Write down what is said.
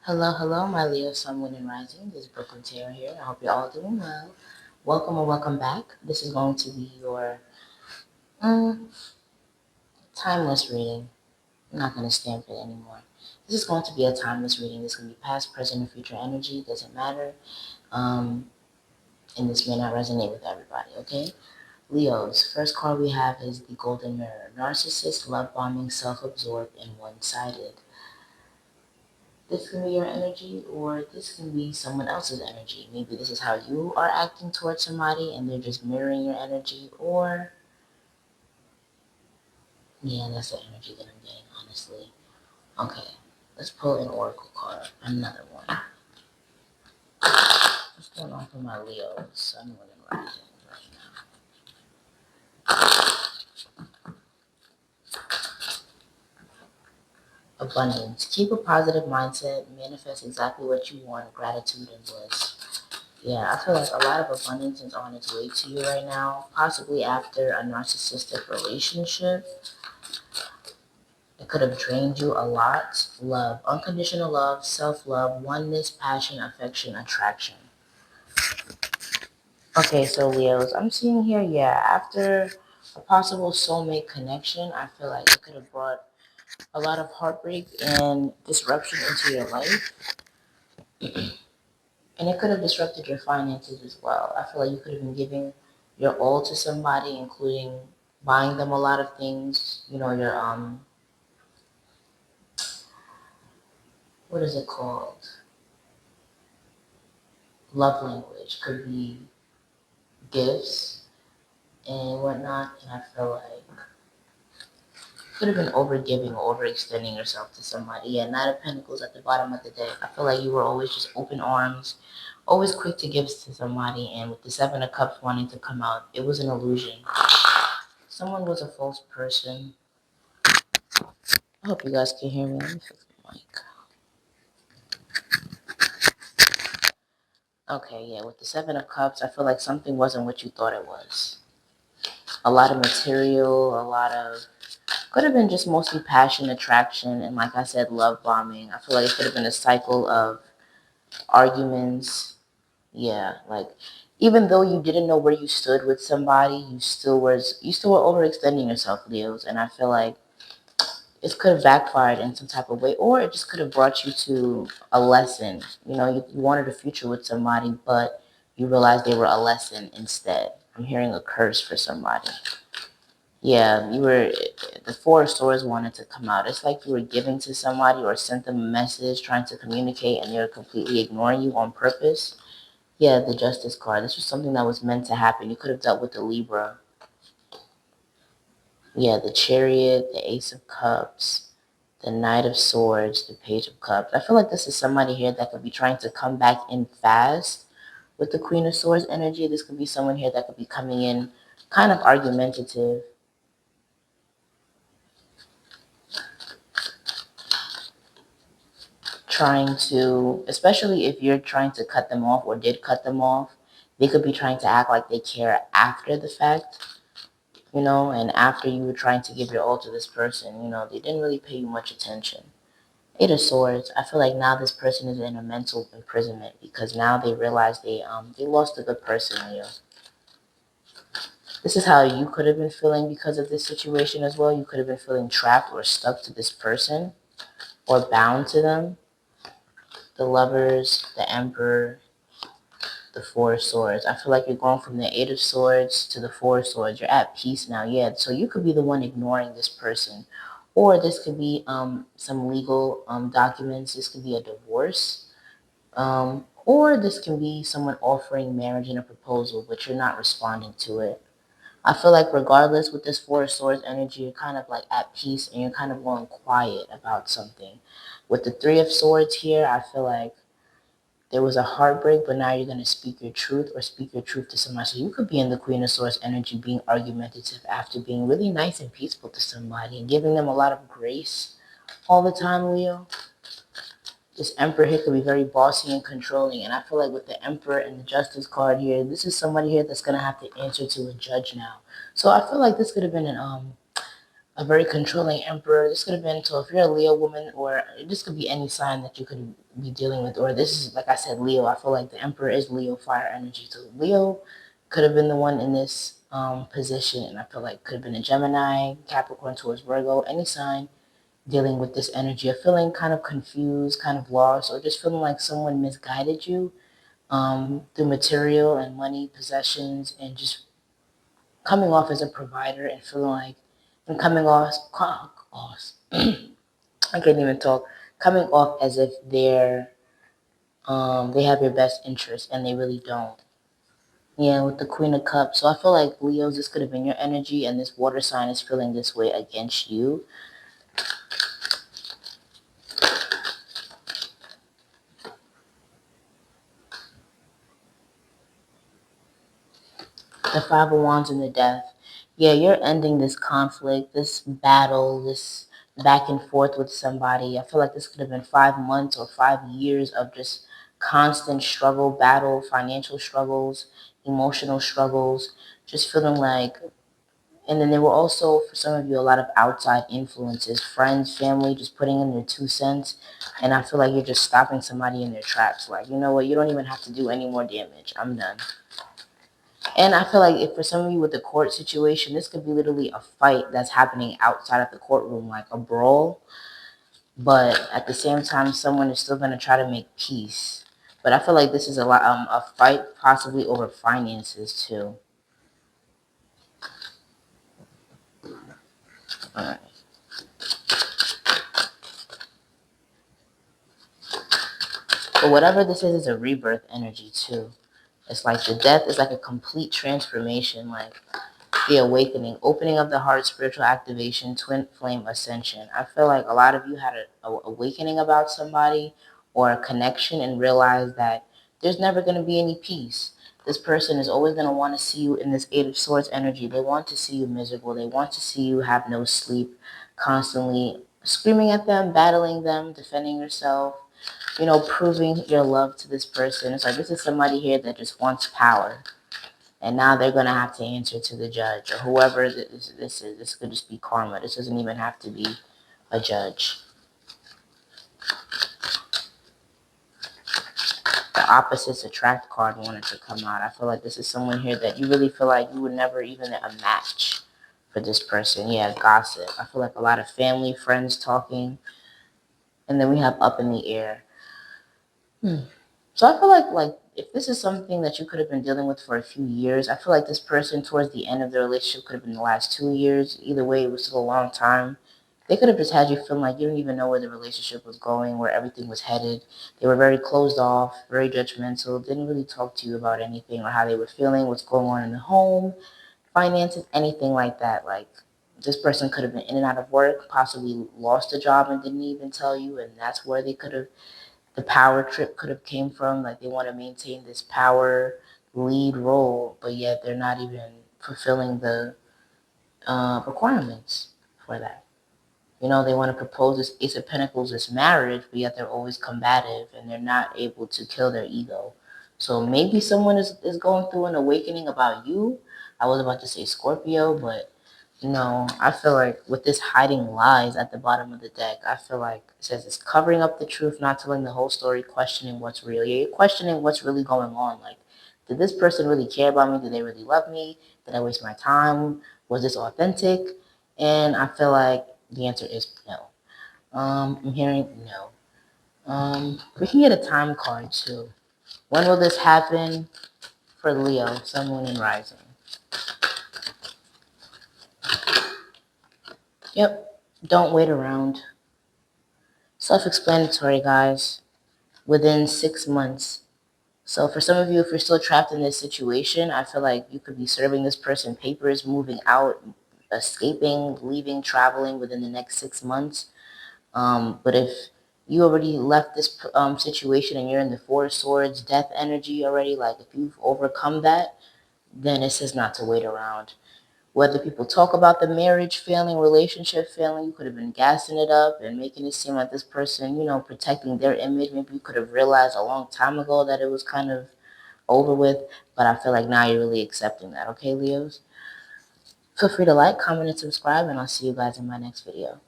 Hello, hello, my Leo Sun, Moon, and Rising. This is Brooklyn Taylor here. I hope you're all doing well. Welcome or welcome back. This is going to be your mm, timeless reading. I'm not going to stamp it anymore. This is going to be a timeless reading. This can be past, present, and future energy. Doesn't matter. Um, and this may not resonate with everybody, okay? Leos, first card we have is the Golden Mirror. Narcissist, love bombing, self absorbed, and one sided. This can be your energy, or this can be someone else's energy. Maybe this is how you are acting towards somebody and they're just mirroring your energy, or yeah, that's the energy that I'm getting, honestly. Okay, let's pull an oracle card, another one. What's going on for my Leos, Sun, Moon, and Rising right now? Abundance. Keep a positive mindset, manifest exactly what you want, gratitude and bliss. Yeah, I feel like a lot of abundance is on its way to you right now, possibly after a narcissistic relationship. It could have drained you a lot. Love, unconditional love, self love, oneness, passion, affection, attraction. Okay, so Leos, I'm seeing here, yeah, after a possible soulmate connection, I feel like it could have brought a lot of heartbreak and disruption into your life. And it could have disrupted your finances as well. I feel like you could have been giving your all to somebody, including buying them a lot of things. You know, your what is it called? Love language could be gifts and whatnot. And I feel like you could have been overgiving or overextending yourself to somebody. Yeah, Knight of Pentacles at the bottom of the deck. I feel like you were always just open arms, always quick to give to somebody. And with the Seven of Cups wanting to come out, it was an illusion. Someone was a false person. I hope you guys can hear me. Let me fix the mic. Okay, yeah, with the Seven of Cups, I feel like something wasn't what you thought it was. A lot of material, a lot of could have been just mostly passion, attraction, and like I said, love bombing. I feel like it could have been a cycle of arguments. Yeah, like even though you didn't know where you stood with somebody, you still were overextending yourself, Leos. And I feel like it could have backfired in some type of way, or it just could have brought you to a lesson. You know, you wanted a future with somebody, but you realized they were a lesson instead. I'm hearing a curse for somebody. Yeah, the Four of Swords wanted to come out. It's like you were giving to somebody or sent them a message trying to communicate and they're completely ignoring you on purpose. Yeah, the Justice card. This was something that was meant to happen. You could have dealt with the Libra. Yeah, the Chariot, the Ace of Cups, the Knight of Swords, the Page of Cups. I feel like this is somebody here that could be trying to come back in fast with the Queen of Swords energy. This could be someone here that could be coming in kind of argumentative, trying to, especially if you're trying to cut them off or did cut them off, they could be trying to act like they care after the fact, you know, and after you were trying to give your all to this person, you know, they didn't really pay you much attention. Eight of Swords. I feel like now this person is in a mental imprisonment because now they realize they lost a good person. You know, this is how you could have been feeling because of this situation as well. You could have been feeling trapped or stuck to this person or bound to them. The Lovers, the Emperor, the Four of Swords. I feel like you're going from the Eight of Swords to the Four of Swords. You're at peace now. Yeah, so you could be the one ignoring this person. Or this could be some legal documents. This could be a divorce. Or this can be someone offering marriage in a proposal, but you're not responding to it. I feel like regardless with this Four of Swords energy, you're kind of like at peace and you're kind of going quiet about something. With the Three of Swords here, I feel like there was a heartbreak, but now you're going to speak your truth or speak your truth to somebody. So you could be in the Queen of Swords energy being argumentative after being really nice and peaceful to somebody and giving them a lot of grace all the time, Leo. This Emperor here could be very bossy and controlling. And I feel like with the Emperor and the Justice card here, this is somebody here that's going to have to answer to a judge now. So I feel like this could have been a very controlling emperor. This could have been, so if you're a Leo woman, or this could be any sign that you could be dealing with, or this is, like I said, Leo. I feel like the emperor is Leo fire energy. So Leo could have been the one in this position, and I feel like could have been a Gemini, Capricorn towards Virgo, any sign dealing with this energy of feeling kind of confused, kind of lost, or just feeling like someone misguided you through material and money, possessions, and just coming off as a provider and feeling like, and coming off I can't even talk, coming off as if they have your best interest and they really don't. Yeah, with the Queen of Cups. So I feel like Leos, this could have been your energy, and this water sign is feeling this way against you. The Five of Wands and the Death. Yeah, you're ending this conflict, this battle, this back and forth with somebody. I feel like this could have been 5 months or 5 years of just constant struggle, battle, financial struggles, emotional struggles, just feeling like, and then there were also, for some of you, a lot of outside influences, friends, family, just putting in their 2 cents. And I feel like you're just stopping somebody in their tracks. Like, you know what? You don't even have to do any more damage. I'm done. And I feel like if for some of you with the court situation, this could be literally a fight that's happening outside of the courtroom, like a brawl. But at the same time, someone is still going to try to make peace. But I feel like this is a fight possibly over finances too. All right. But whatever this is a rebirth energy too. It's like the death is like a complete transformation, like the awakening, opening of the heart, spiritual activation, twin flame ascension. I feel like a lot of you had a awakening about somebody or a connection and realized that there's never going to be any peace. This person is always going to want to see you in this Eight of Swords energy. They want to see you miserable. They want to see you have no sleep, constantly screaming at them, battling them, defending yourself, proving your love to this person. It's like this is somebody here that just wants power. And now they're going to have to answer to the judge or whoever this is. This could just be karma. This doesn't even have to be a judge. The opposites attract card wanted to come out. I feel like this is someone here that you really feel like you would never even a match for this person. Yeah, gossip. I feel like a lot of family, friends talking. And then we have up in the air. So I feel like if this is something that you could have been dealing with for a few years, I feel like this person towards the end of the relationship could have been the last 2 years. Either way, it was still a long time. They could have just had you feeling like you didn't even know where the relationship was going, where everything was headed. They were very closed off, very judgmental, didn't really talk to you about anything or how they were feeling, what's going on in the home, finances, anything like that. Like this person could have been in and out of work, possibly lost a job and didn't even tell you, and that's where they could have the power trip could have came from. Like they want to maintain this power lead role, but yet they're not even fulfilling the requirements for that. They want to propose this Ace of Pentacles, this marriage, but yet they're always combative and they're not able to kill their ego. So maybe someone is going through an awakening about you. I was about to say Scorpio, but no, I feel like with this hiding lies at the bottom of the deck, I feel like it says it's covering up the truth, not telling the whole story, questioning what's real. Yeah, you're questioning what's really going on. Like, did this person really care about me? Did they really love me? Did I waste my time? Was this authentic? And I feel like the answer is no. I'm hearing no. We can get a time card too. When will this happen for Leo, Sun, Moon, and Rising? Yep. Don't wait around. Self-explanatory, guys. Within 6 months. So for some of you, if you're still trapped in this situation, I feel like you could be serving this person papers, moving out, escaping, leaving, traveling within the next 6 months. But if you already left this situation and you're in the Four of Swords, death energy already, like if you've overcome that, then it says not to wait around. Whether people talk about the marriage failing, relationship failing, you could have been gassing it up and making it seem like this person, protecting their image. Maybe you could have realized a long time ago that it was kind of over with, but I feel like now you're really accepting that. Okay, Leos? Feel free to like, comment, and subscribe, and I'll see you guys in my next video.